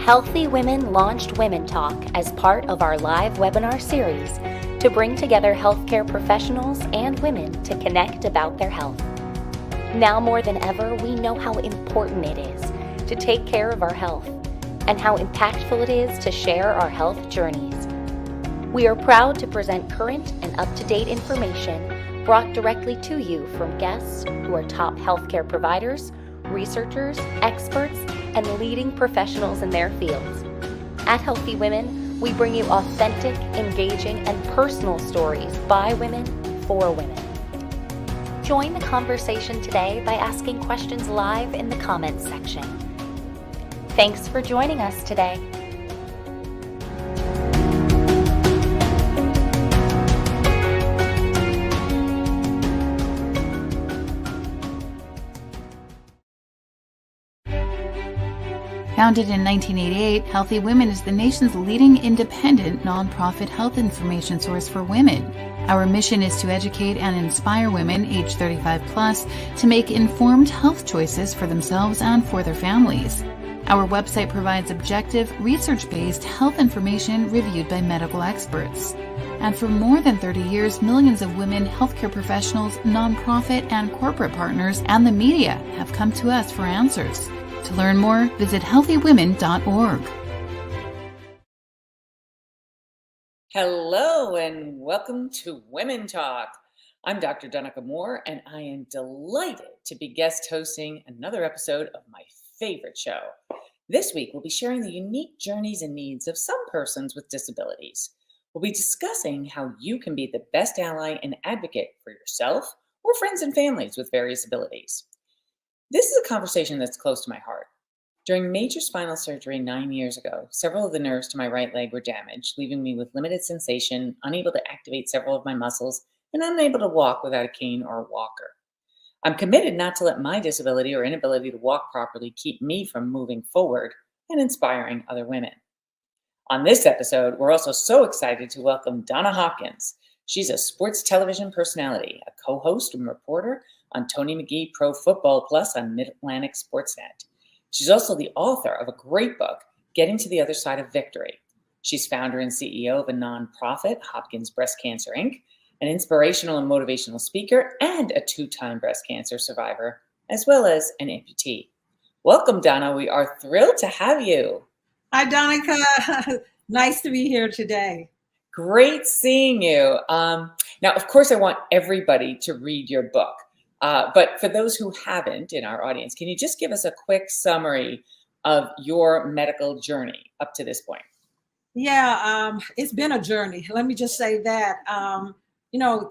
Healthy Women launched WomenTalk as part of our live webinar series to bring together healthcare professionals and women to connect about their health. Now more than ever, we know how important it is to take care of our health and how impactful it is to share our health journeys. We are proud to present current and up-to-date information brought directly to you from guests who are top healthcare providers, researchers, experts, and leading professionals in their fields. At Healthy Women, we bring you authentic, engaging, and personal stories by women for women. Join the conversation today by asking questions live in the comments section. Thanks for joining us today. Founded in 1988, Healthy Women is the nation's leading independent nonprofit health information source for women. Our mission is to educate and inspire women age 35 plus to make informed health choices for themselves and for their families. Our website provides objective, research-based health information reviewed by medical experts. And for more than 30 years, millions of women, healthcare professionals, nonprofit and corporate partners, and the media have come to us for answers. To learn more, visit healthywomen.org. Hello and welcome to Women Talk. I'm Dr. Donica Moore, and I am delighted to be guest hosting another episode of my favorite show. This week, we'll be sharing the unique journeys and needs of some persons with disabilities. We'll be discussing how you can be the best ally and advocate for yourself or friends and families with various abilities. This is a conversation that's close to my heart. During major spinal surgery 9 years ago, several of the nerves to my right leg were damaged, leaving me with limited sensation, unable to activate several of my muscles, and unable to walk without a cane or a walker. I'm committed not to let my disability or inability to walk properly keep me from moving forward and inspiring other women. On this episode, we're also so excited to welcome Donna Hopkins. She's a sports television personality, a co-host and reporter on Tony McGee Pro Football Plus on Mid-Atlantic Sportsnet. She's also the author of a great book, Getting to the Other Side of Victory. She's founder and CEO of a nonprofit, Hopkins Breast Cancer Inc., an inspirational and motivational speaker, and a 2-time breast cancer survivor, as well as an amputee. Welcome, Donna. We are thrilled to have you. Hi, Donica. Nice to be here today. Great seeing you. Now, of course, I want everybody to read your book. But for those who haven't in our audience, can you just give us a quick summary of your medical journey up to this point? Yeah, it's been a journey. Let me just say that,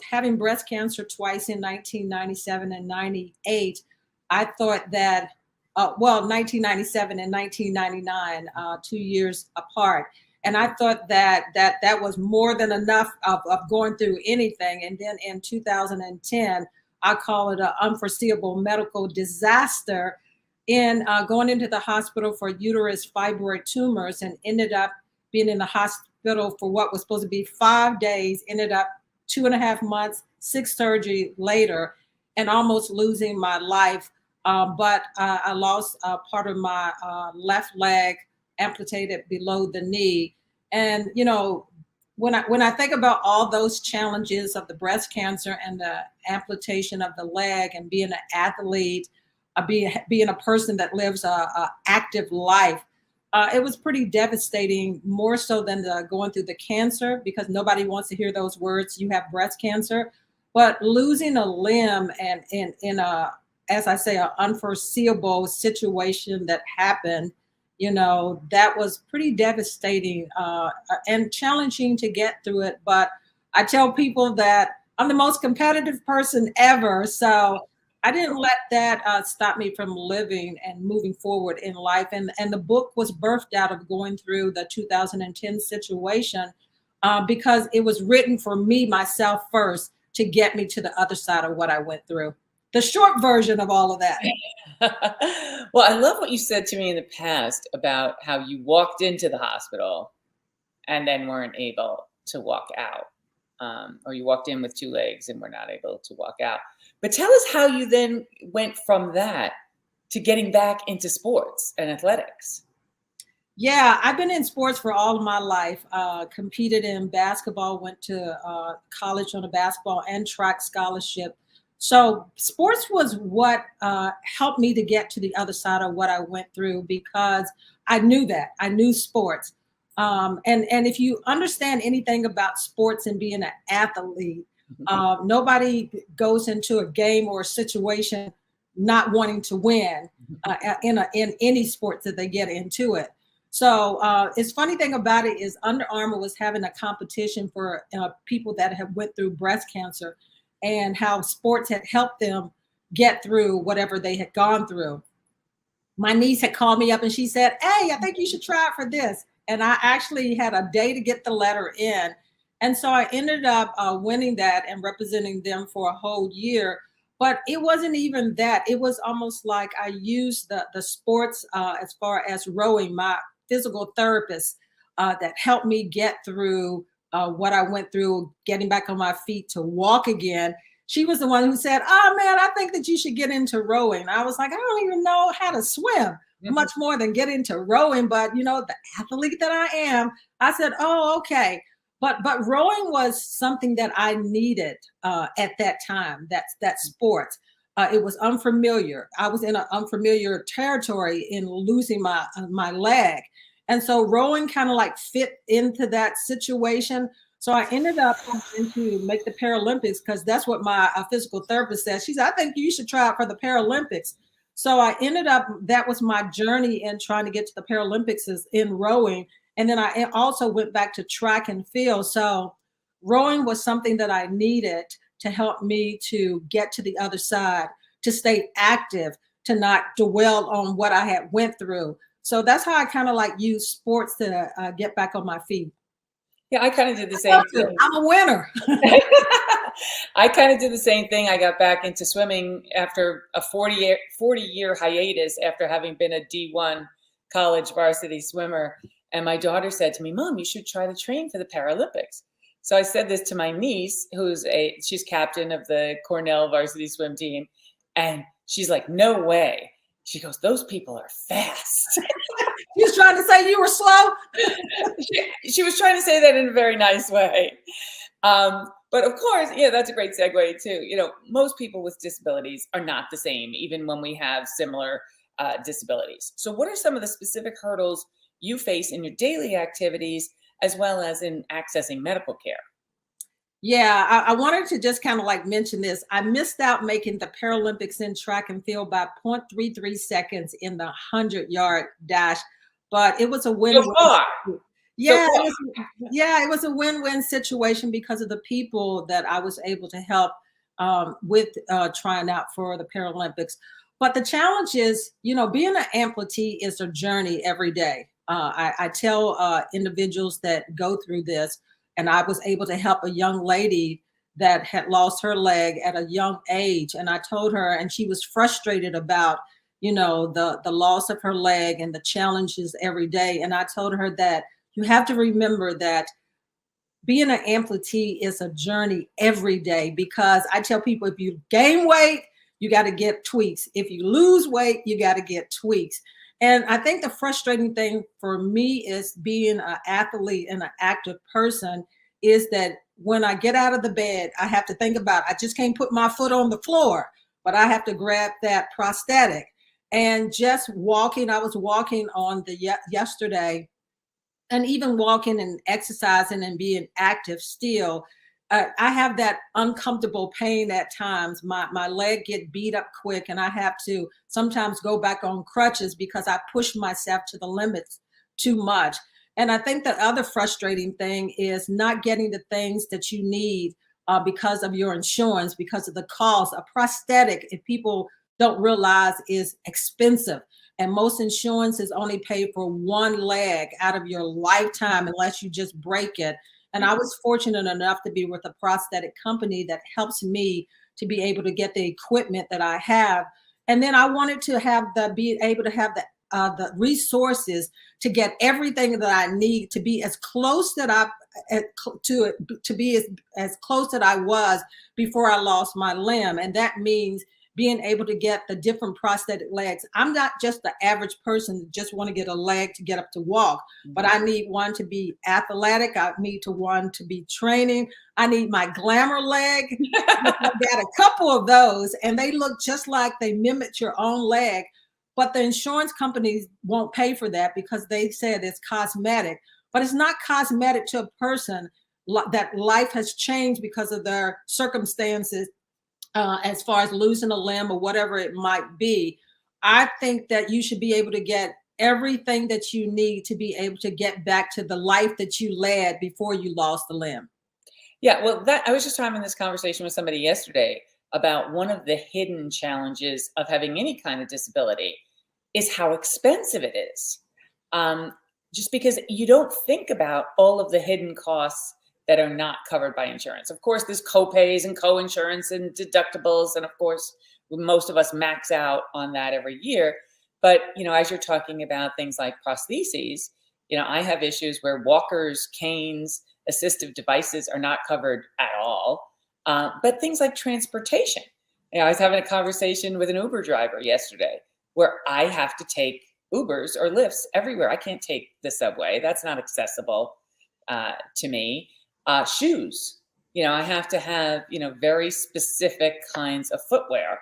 having breast cancer twice in 1997 and 98, I thought that, 1997 and 1999, 2 years apart. And I thought that was more than enough of going through anything. And then in 2010, I call it an unforeseeable medical disaster in going into the hospital for uterus fibroid tumors and ended up being in the hospital for what was supposed to be 5 days, ended up 2.5 months, 6 surgery later, and almost losing my life. But I lost part of my left leg, amputated below the knee. And, when I think about all those challenges of the breast cancer and the amputation of the leg and being an athlete, being a person that lives a active life, it was pretty devastating, more so than going through the cancer, because nobody wants to hear those words, you have breast cancer. But losing a limb and in a, as I say, an unforeseeable situation that happened, that was pretty devastating and challenging to get through it. But I tell people that I'm the most competitive person ever. So I didn't let that stop me from living and moving forward in life. And the book was birthed out of going through the 2010 situation because it was written for me, myself first, to get me to the other side of what I went through. The short version of all of that. Well, I love what you said to me in the past about how you walked into the hospital and then weren't able to walk out. Or you walked in with 2 legs and were not able to walk out. But tell us how you then went from that to getting back into sports and athletics. Yeah, I've been in sports for all of my life. Competed in basketball, went to college on a basketball and track scholarship. So sports was what helped me to get to the other side of what I went through, because I knew that. I knew sports. And if you understand anything about sports and being an athlete, nobody goes into a game or a situation not wanting to win in any sports that they get into it. So it's funny thing about it is Under Armour was having a competition for people that have went through breast cancer, and how sports had helped them get through whatever they had gone through. My niece had called me up and she said, "Hey, I think you should try out for this." And I actually had a day to get the letter in. And so I ended up winning that and representing them for a whole year. But it wasn't even that. It was almost like I used the sports as far as rowing. My physical therapist that helped me get through what I went through, getting back on my feet to walk again. She was the one who said, "Oh man, I think that you should get into rowing." I was like, "I don't even know how to swim, much more than get into rowing." But the athlete that I am, I said, "Oh, okay." But rowing was something that I needed at that time. That sport. It was unfamiliar. I was in an unfamiliar territory in losing my leg. And so rowing kind of like fit into that situation. So I ended up trying to make the Paralympics, because that's what my physical therapist said. She said, "I think you should try out for the Paralympics." So I ended up, that was my journey in trying to get to the Paralympics, is in rowing. And then I also went back to track and field. So rowing was something that I needed to help me to get to the other side, to stay active, to not dwell on what I had went through. So that's how I kind of like use sports to get back on my feet. Yeah, I kind of did the same thing. I'm a winner. I kind of did the same thing. I got back into swimming after a 40-year hiatus after having been a D1 college varsity swimmer. And my daughter said to me, "Mom, you should try to train for the Paralympics." So I said this to my niece, she's captain of the Cornell varsity swim team. And she's like, "No way." She goes, "Those people are fast." She was trying to say you were slow. She was trying to say that in a very nice way. But of course, that's a great segue too. Most people with disabilities are not the same, even when we have similar disabilities. So what are some of the specific hurdles you face in your daily activities, as well as in accessing medical care? Yeah, I wanted to just kind of like mention this. I missed out making the Paralympics in track and field by 0.33 seconds in the 100-yard dash, but it was a win-win. So far. Yeah, it was a win-win situation because of the people that I was able to help with trying out for the Paralympics. But the challenge is, being an amputee is a journey every day. I tell individuals that go through this, and I was able to help a young lady that had lost her leg at a young age. And I told her, and she was frustrated about, the loss of her leg and the challenges every day. And I told her that you have to remember that being an amputee is a journey every day, because I tell people, if you gain weight, you got to get tweaks. If you lose weight, you got to get tweaks. And I think the frustrating thing for me is being an athlete and an active person is that when I get out of the bed, I have to think about, I just can't put my foot on the floor, but I have to grab that prosthetic. And just walking, I was walking on the yesterday, and even walking and exercising and being active still, I have that uncomfortable pain at times. My leg get beat up quick, and I have to sometimes go back on crutches because I push myself to the limits too much. And I think the other frustrating thing is not getting the things that you need because of your insurance, because of the cost. A prosthetic, if people don't realize, is expensive. And most insurances only pay for one leg out of your lifetime unless you just break it. And I was fortunate enough to be with a prosthetic company that helps me to be able to get the equipment that I have. And then I wanted to be able to have the the resources to get everything that I need to be as close that to be as close that I was before I lost my limb. And that means being able to get the different prosthetic legs. I'm not just the average person that just want to get a leg to get up to walk, but I need one to be athletic. I need one to be training. I need my glamour leg. I've got a couple of those, and they look just like they mimic your own leg. But the insurance companies won't pay for that because they said it's cosmetic. But it's not cosmetic to a person that life has changed because of their circumstances, as far as losing a limb or whatever it might be. I think that you should be able to get everything that you need to be able to get back to the life that you led before you lost the limb. Yeah, well, I was just having this conversation with somebody yesterday about one of the hidden challenges of having any kind of disability is how expensive it is. Just because you don't think about all of the hidden costs that are not covered by insurance. Of course, there's co-pays and co-insurance and deductibles. And of course, most of us max out on that every year. But, as you're talking about things like prostheses, I have issues where walkers, canes, assistive devices are not covered at all. But things like transportation. I was having a conversation with an Uber driver yesterday where I have to take Ubers or Lyfts everywhere. I can't take the subway. That's not accessible to me. Shoes, I have to have, very specific kinds of footwear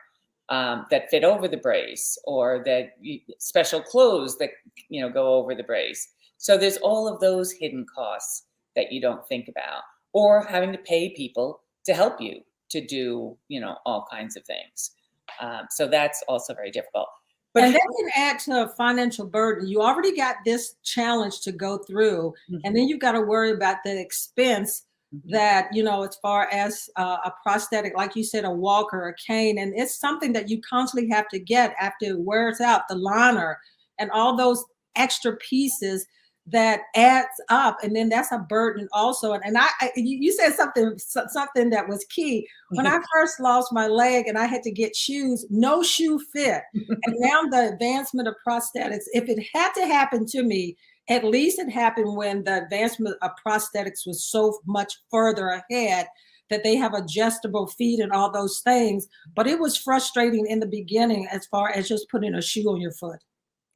that fit over the brace, or that special clothes that, go over the brace. So there's all of those hidden costs that you don't think about, or having to pay people to help you to do, all kinds of things. So that's also very difficult. And that can add to a financial burden. You already got this challenge to go through, and then you've got to worry about the expense that, as far as a prosthetic, like you said, a walker, a cane, and it's something that you constantly have to get after it wears out, the liner and all those extra pieces that adds up. And then that's a burden also. And you said something that was key. When I first lost my leg and I had to get shoes, no shoe fit. And now the advancement of prosthetics, if it had to happen to me, at least it happened when the advancement of prosthetics was so much further ahead that they have adjustable feet and all those things. But it was frustrating in the beginning as far as just putting a shoe on your foot.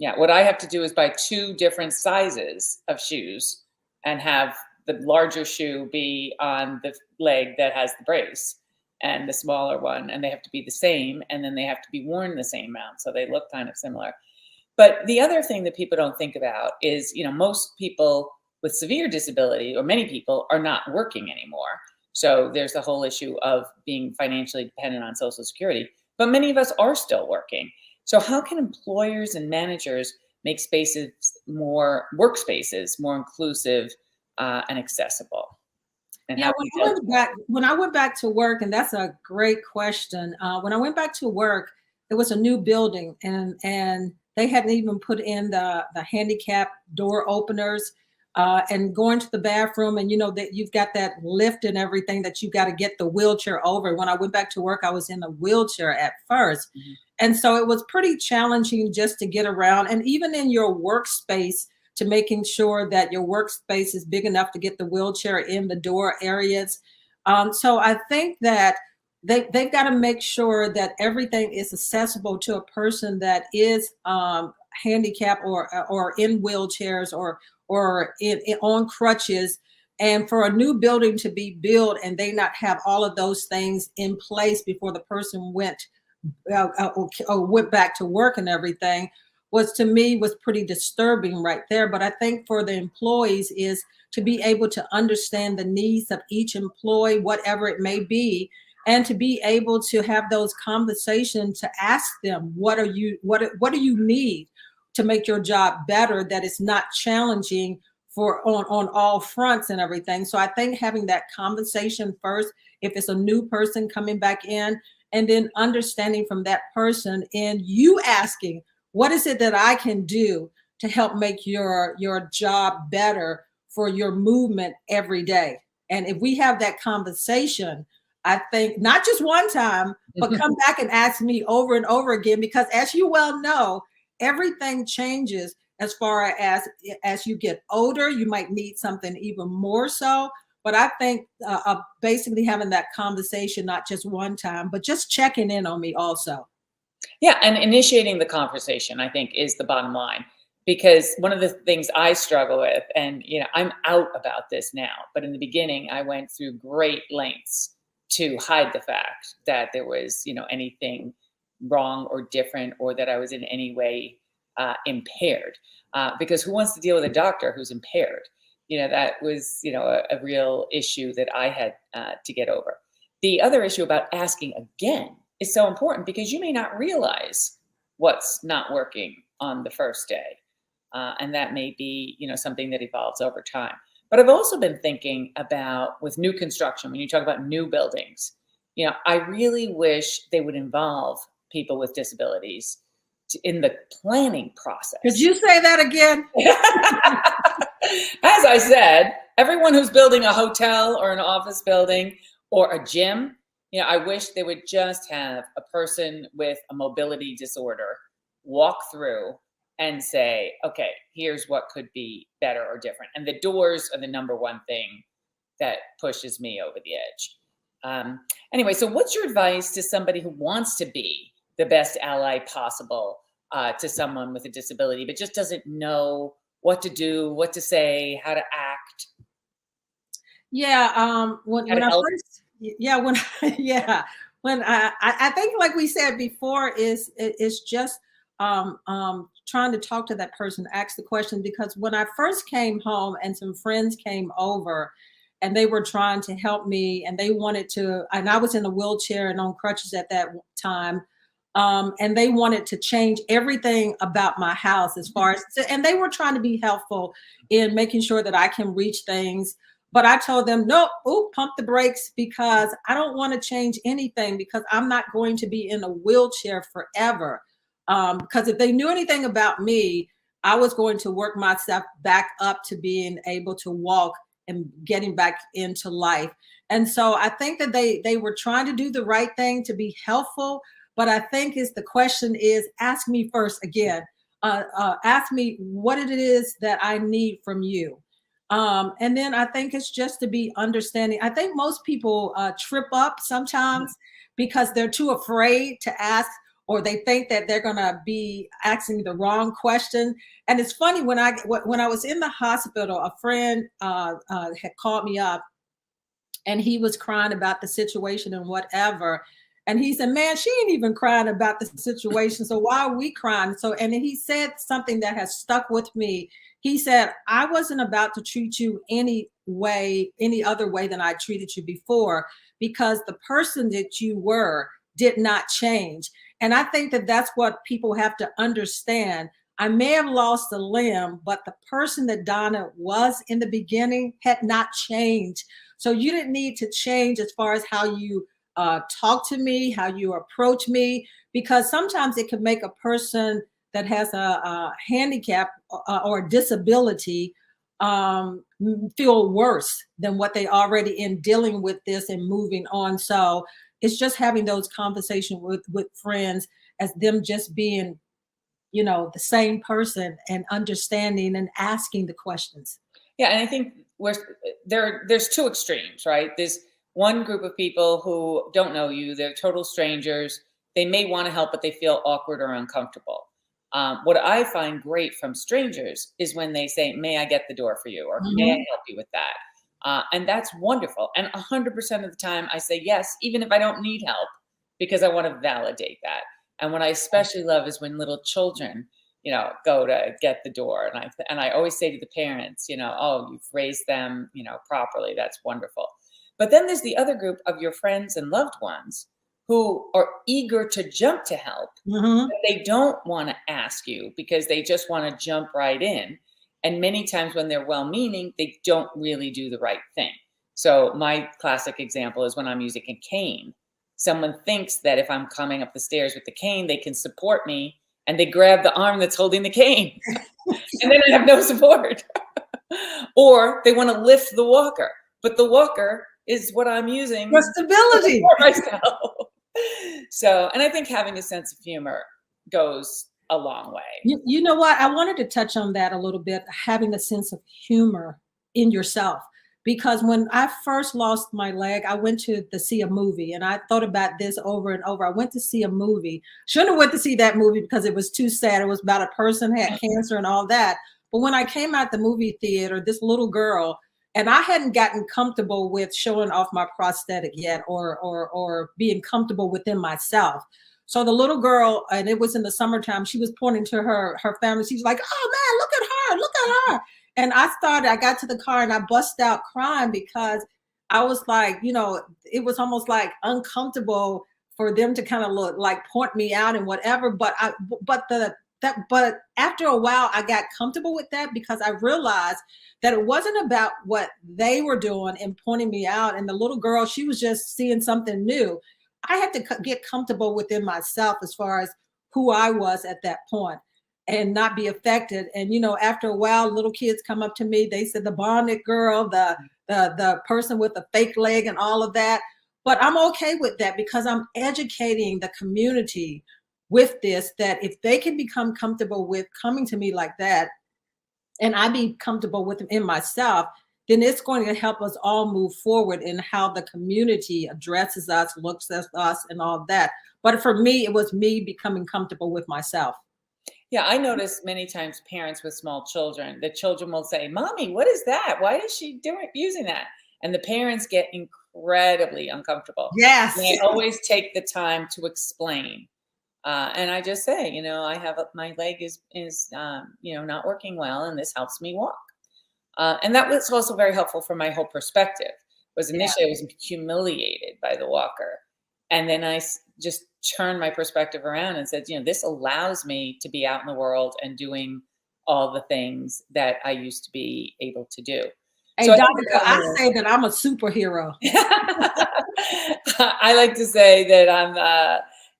Yeah, what I have to do is buy 2 different sizes of shoes and have the larger shoe be on the leg that has the brace and the smaller one, and they have to be the same, and then they have to be worn the same amount, so they look kind of similar. But the other thing that people don't think about is, most people with severe disability, or many people, are not working anymore. So there's the whole issue of being financially dependent on Social Security, but many of us are still working. So how can employers and managers make workspaces more inclusive and accessible? And yeah, when I went back to work, and that's a great question. When I went back to work, it was a new building, and they hadn't even put in the handicap door openers. And going to the bathroom, and that you've got that lift and everything that you got to get the wheelchair over. When I went back to work, I was in a wheelchair at first. And so it was pretty challenging just to get around, and even in your workspace, to making sure that your workspace is big enough to get the wheelchair in the door areas. So I think that they've got to make sure that everything is accessible to a person that is handicapped or in wheelchairs or on crutches, and for a new building to be built and they not have all of those things in place before the person went back to work and everything was pretty disturbing right there. But I think for the employees is to be able to understand the needs of each employee, whatever it may be, and to be able to have those conversations to ask them, what do you need to make your job better, that it's not challenging on all fronts and everything. So I think having that conversation first, if it's a new person coming back in, and then understanding from that person, and you asking, what is it that I can do to help make your job better for your movement every day? And if we have that conversation, I think not just one time, but come back and ask me over and over again, because as you well know, everything changes as far as you get older. You might need something even more so. But I think basically having that conversation, not just one time, but just checking in on me also. Yeah, and initiating the conversation, I think, is the bottom line. Because one of the things I struggle with, and I'm out about this now, but in the beginning, I went through great lengths to hide the fact that there was, anything wrong or different, or that I was in any way impaired. Because who wants to deal with a doctor who's impaired? That was, a real issue that I had to get over. The other issue about asking again is so important, because you may not realize what's not working on the first day. And that may be, something that evolves over time. But I've also been thinking about, with new construction, when you talk about new buildings, I really wish they would involve people with disabilities in the planning process. Could you say that again? As I said, everyone who's building a hotel or an office building or a gym, I wish they would just have a person with a mobility disorder walk through and say, okay, here's what could be better or different. And the doors are the number one thing that pushes me over the edge. Anyway, so what's your advice to somebody who wants to be the best ally possible to someone with a disability, but just doesn't know what to do, what to say, how to act? Yeah, when I first, when I think, like we said before, is just trying to talk to that person, ask the question. Because when I first came home and some friends came over and they were trying to help me, and they wanted to, and I was in a wheelchair and on crutches at that time, and they wanted to change everything about my house as far as, and they were trying to be helpful in making sure that I can reach things. But I told them, nope, pump the brakes, because I don't want to change anything, because I'm not going to be in a wheelchair forever. Because if they knew anything about me, I was going to work myself back up to being able to walk and getting back into life. And so I think that they were trying to do the right thing to be helpful. But I think the question is, ask me first again. Ask me what it is that I need from you. And then I think it's just to be understanding. I think most people trip up sometimes because they're too afraid to ask, or they think that they're going to be asking the wrong question. And it's funny, when I was in the hospital, a friend had called me up, and he was crying about the situation and whatever. And he said, man, she ain't even crying about the situation, so why are we crying? So, and then he said something that has stuck with me. He said, I wasn't about to treat you any other way than I treated you before, because the person that you were did not change. And I think that that's what people have to understand. I may have lost a limb, but the person that Donna was in the beginning had not changed. So you didn't need to change as far as how you talk to me, how you approach me, because sometimes it can make a person that has a handicap or a disability feel worse than what they already in dealing with this and moving on. So it's just having those conversations with friends, as them just being, the same person, and understanding and asking the questions. Yeah, and I think there's two extremes, right? There's one group of people who don't know you, they're total strangers. They may want to help, but they feel awkward or uncomfortable. What I find great from strangers is when they say, may I get the door for you? Or may I help you with that? And that's wonderful. And 100% of the time I say yes, even if I don't need help, because I want to validate that. And what I especially love is when little children, go to get the door. And I always say to the parents, oh, you've raised them, properly. That's wonderful. But then there's the other group of your friends and loved ones who are eager to jump to help. But they don't want to ask you because they just want to jump right in. And many times when they're well-meaning, they don't really do the right thing. So my classic example is when I'm using a cane. Someone thinks that if I'm coming up the stairs with the cane, they can support me, and they grab the arm that's holding the cane. And then I have no support. Or they want to lift the walker, but the walker is what I'm using for stability for myself. So, and I think having a sense of humor goes a long way. You know what? I wanted to touch on that a little bit, having a sense of humor in yourself. Because when I first lost my leg, I went to see a movie, and I thought about this over and over. I went to see a movie. Shouldn't have went to see that movie because it was too sad. It was about a person had cancer and all that. But when I came out the movie theater, this little girl, and I hadn't gotten comfortable with showing off my prosthetic yet, or being comfortable within myself. So the little girl, and it was in the summertime, she was pointing to her family. She's like, "Oh man, look at her, look at her." And I got to the car and I bust out crying because I was like, it was almost like uncomfortable for them to kind of look like point me out and whatever. But after a while, I got comfortable with that because I realized that it wasn't about what they were doing and pointing me out. And the little girl, she was just seeing something new. I had to get comfortable within myself as far as who I was at that point and not be affected. And, after a while, little kids come up to me. They said the bonded girl, the person with the fake leg and all of that. But I'm okay with that because I'm educating the community with this, that if they can become comfortable with coming to me like that, and I be comfortable with them in myself, then it's going to help us all move forward in how the community addresses us, looks at us, and all that. But for me, it was me becoming comfortable with myself. Yeah, I notice many times parents with small children, the children will say, "Mommy, what is that? Why is she using that?" And the parents get incredibly uncomfortable. Yes. And I always take the time to explain. And I just say, my leg is not working well, and this helps me walk. And that was also very helpful for my whole perspective. Was initially I was humiliated by the walker, and then I just turned my perspective around and said, this allows me to be out in the world and doing all the things that I used to be able to do. Hey, So Donica, I say that I'm a superhero. I like to say that I'm,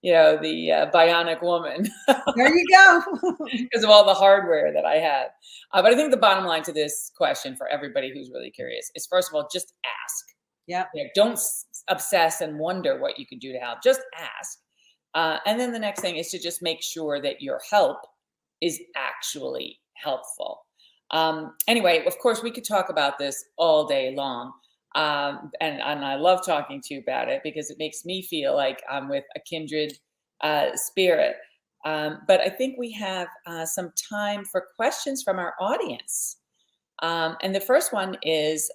the bionic woman. There you go. Because of all the hardware that I have. But I think the bottom line to this question for everybody who's really curious is, first of all, just ask. Yeah. Don't obsess and wonder what you can do to help. Just ask. And then the next thing is to just make sure that your help is actually helpful. Anyway, of course, we could talk about this all day long. And I love talking to you about it because it makes me feel like I'm with a kindred spirit. But I think we have some time for questions from our audience. And the first one is,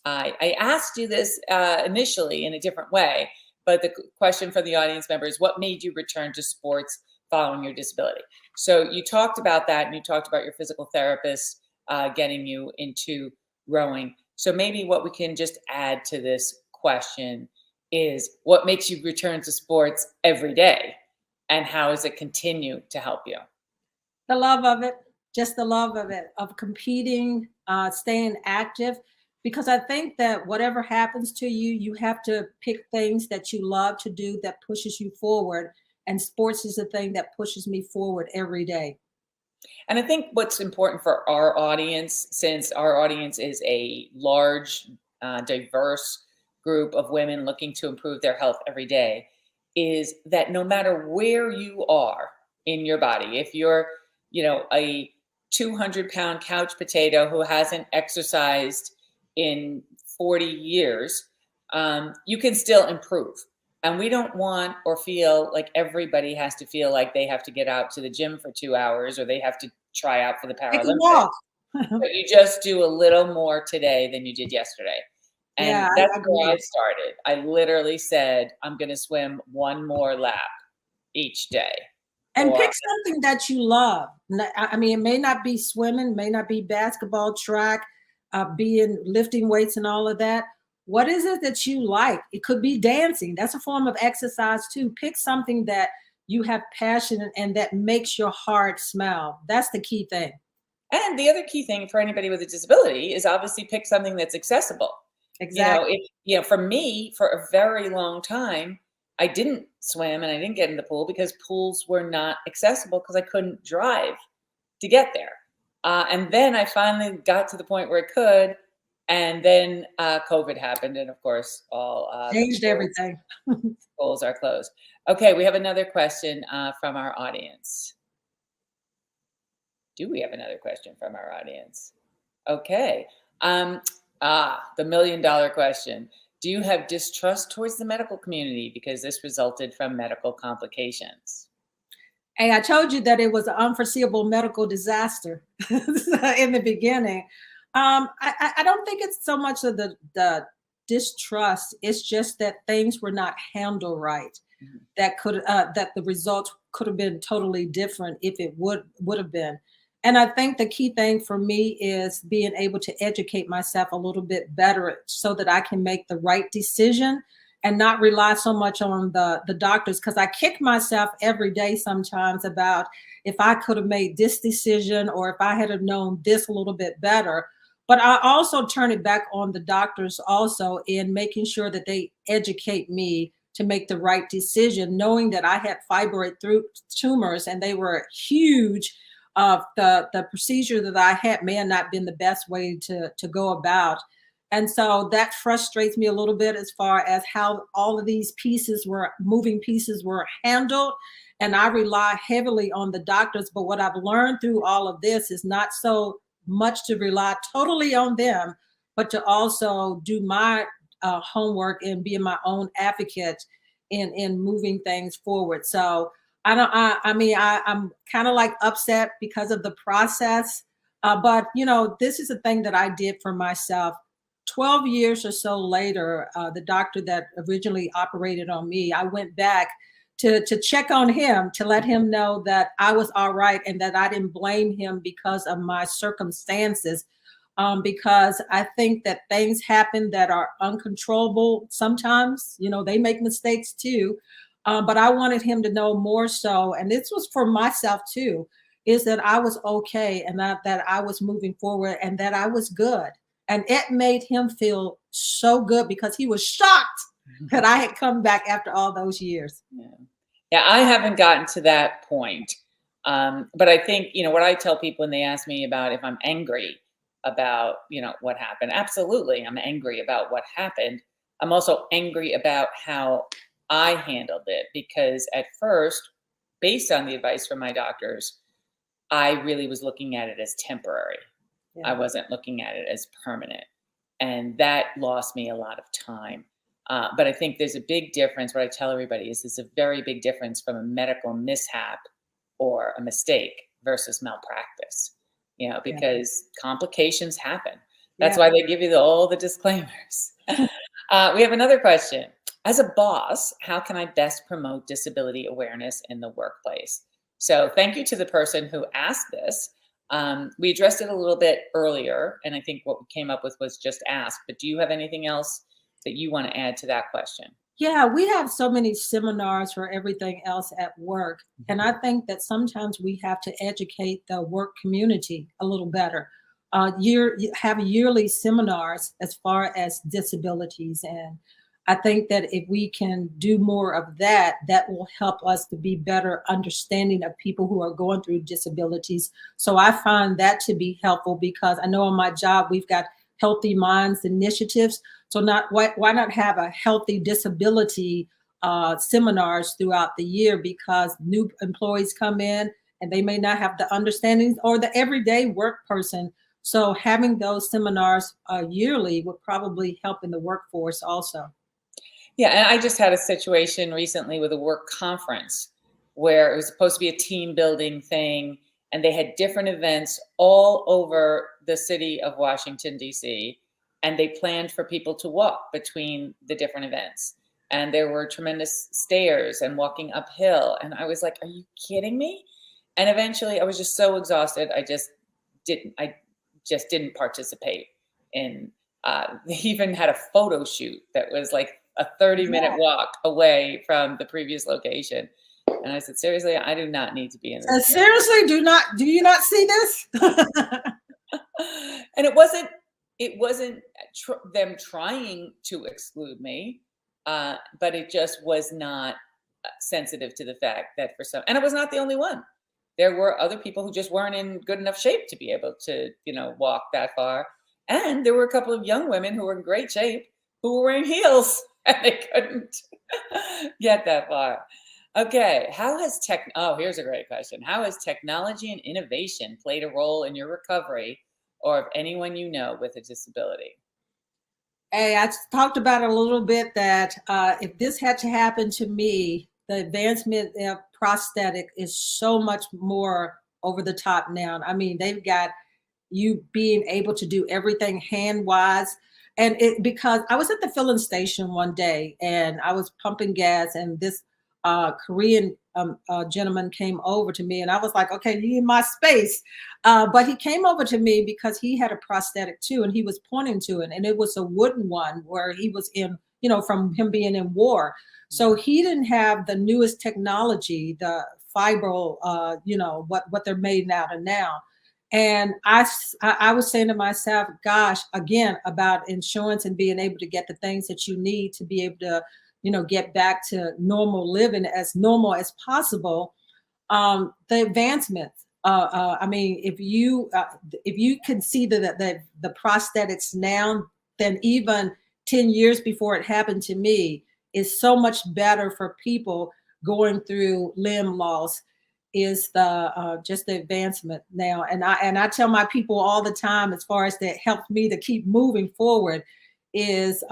I asked you this initially in a different way, but the question for the audience member is, what made you return to sports following your disability? So you talked about that, and you talked about your physical therapist getting you into rowing. So maybe what we can just add to this question is, what makes you return to sports every day, and how does it continue to help you? The love of it, just the love of it, of competing, staying active. Because I think that whatever happens to you, you have to pick things that you love to do that pushes you forward. And sports is the thing that pushes me forward every day. And I think what's important for our audience, since our audience is a large, diverse group of women looking to improve their health every day, is that no matter where you are in your body, if you're, a 200-pound couch potato who hasn't exercised in 40 years, you can still improve. And we don't want or feel like everybody has to feel like they have to get out to the gym for 2 hours, or they have to try out for the Paralympics. But you just do a little more today than you did yesterday. And that's where I started. I literally said, I'm going to swim one more lap each day. And pick something that you love. I mean, it may not be swimming, may not be basketball, track, lifting weights and all of that. What is it that you like? It could be dancing. That's a form of exercise too. Pick something that you have passion in and that makes your heart smile. That's the key thing. And the other key thing for anybody with a disability is obviously pick something that's accessible. Exactly. For me, for a very long time, I didn't swim and I didn't get in the pool because pools were not accessible because I couldn't drive to get there. And then I finally got to the point where I could. And then COVID happened. And of course, all changed everything. Pools are closed. Okay, we have another question from our audience. Do we have another question from our audience? Okay. The $1 million question. Do you have distrust towards the medical community because this resulted from medical complications? Hey, I told you that it was an unforeseeable medical disaster in the beginning. I don't think it's so much of the distrust. It's just that things were not handled right. Mhm. That the results could have been totally different if it would have been. And I think the key thing for me is being able to educate myself a little bit better so that I can make the right decision and not rely so much on the doctors, because I kick myself every day sometimes about if I could have made this decision or if I had have known this a little bit better. But I also turn it back on the doctors also in making sure that they educate me to make the right decision, knowing that I had fibroid tumors and they were huge. The procedure that I had may have not been the best way to go about. And so that frustrates me a little bit as far as how all of these moving pieces were handled. And I rely heavily on the doctors. But what I've learned through all of this is not so much to rely totally on them, but to also do my homework and being my own advocate in moving things forward. So I'm kind of like upset because of the process. But this is a thing that I did for myself. 12 years or so later, the doctor that originally operated on me, I went back to check on him, to let him know that I was all right and that I didn't blame him because of my circumstances. Because I think that things happen that are uncontrollable sometimes. They make mistakes too. But I wanted him to know more so, and this was for myself too, is that I was okay and that I was moving forward and that I was good. And it made him feel so good because he was shocked that I had come back after all those years. Yeah. Yeah, I haven't gotten to that point. But I think, what I tell people when they ask me about if I'm angry about, what happened, absolutely, I'm angry about what happened. I'm also angry about how I handled it because at first, based on the advice from my doctors, I really was looking at it as temporary. I Yeah. wasn't looking at it as permanent. And that lost me a lot of time. But I think there's a big difference. What I tell everybody is there's a very big difference from a medical mishap or a mistake versus malpractice, Yeah. because complications happen. That's Yeah. why they give you all the disclaimers. We have another question. As a boss, how can I best promote disability awareness in the workplace? So thank you to the person who asked this. We addressed it a little bit earlier, and I think what we came up with was just ask. But do you have anything else that you want to add to that question? Yeah, we have so many seminars for everything else at work. And I think that sometimes we have to educate the work community a little better. You have yearly seminars as far as disabilities. And I think that if we can do more of that, that will help us to be better understanding of people who are going through disabilities. So I find that to be helpful because I know on my job, we've got Healthy Minds initiatives. So why not have a healthy disability seminars throughout the year, because new employees come in and they may not have the understanding or the everyday work person. So having those seminars yearly would probably help in the workforce also. Yeah, and I just had a situation recently with a work conference where it was supposed to be a team building thing, and they had different events all over the city of Washington, D.C., and they planned for people to walk between the different events. And there were tremendous stairs and walking uphill. And I was like, are you kidding me? And eventually I was just so exhausted. I just didn't participate in, they even had a photo shoot that was like a 30-minute walk away from the previous location. And I said, seriously, I do not need to be in this. Seriously, do you not see this? And it wasn't them trying to exclude me, but it just was not sensitive to the fact that and I was not the only one. There were other people who just weren't in good enough shape to be able to, walk that far. And there were a couple of young women who were in great shape who were wearing heels and they couldn't get that far. Okay, here's a great question. How has technology and innovation played a role in your recovery or of anyone you know with a disability? Hey, I talked about it a little bit that if this had to happen to me, the advancement of prosthetic is so much more over the top now. I mean, they've got you being able to do everything hand wise. And it because I was at the filling station one day and I was pumping gas, and this Korean gentleman came over to me, and I was like, okay, you in my space. But he came over to me because he had a prosthetic too, and he was pointing to it, and it was a wooden one where he was in, from him being in war. So he didn't have the newest technology, the fibro, what they're made out of now. And I was saying to myself, gosh, again, about insurance and being able to get the things that you need to be able to, get back to normal living, as normal as possible. The advancements. I mean, if you can see the prosthetics now, then even 10 years before it happened to me, is so much better for people going through limb loss. Is the just the advancement now, and I tell my people all the time, as far as that helps me to keep moving forward, is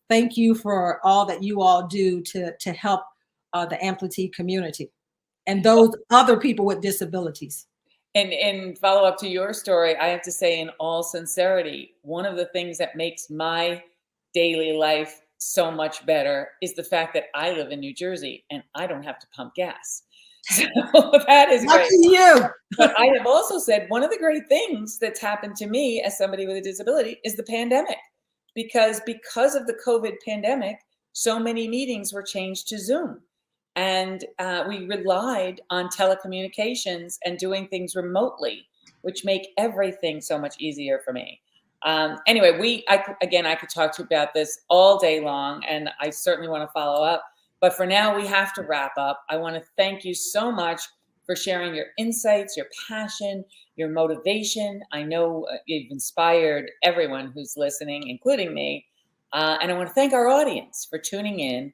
thank you for all that you all do to help the amputee community and those other people with disabilities. And in follow up to your story, I have to say, in all sincerity, one of the things that makes my daily life so much better is the fact that I live in New Jersey and I don't have to pump gas. So that is Lucky great. you. But I have also said one of the great things that's happened to me as somebody with a disability is the pandemic, because of the COVID pandemic, so many meetings were changed to Zoom, and we relied on telecommunications and doing things remotely, which make everything so much easier for me. Anyway, I could talk to you about this all day long, and I certainly want to follow up. But for now, we have to wrap up. I want to thank you so much for sharing your insights, your passion, your motivation. I know you've inspired everyone who's listening, including me. And I want to thank our audience for tuning in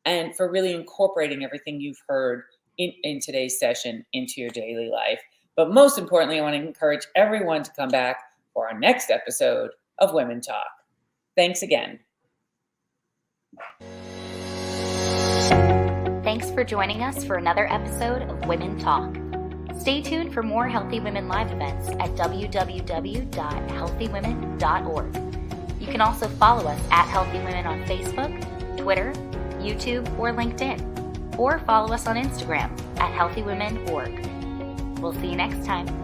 and for really incorporating everything you've heard in today's session into your daily life. But most importantly, I want to encourage everyone to come back for our next episode of Women Talk. Thanks again. Thanks for joining us for another episode of Women Talk. Stay tuned for more Healthy Women live events at www.healthywomen.org. You can also follow us at Healthy Women on Facebook, Twitter, YouTube, or LinkedIn, or follow us on Instagram at healthywomen.org. We'll see you next time.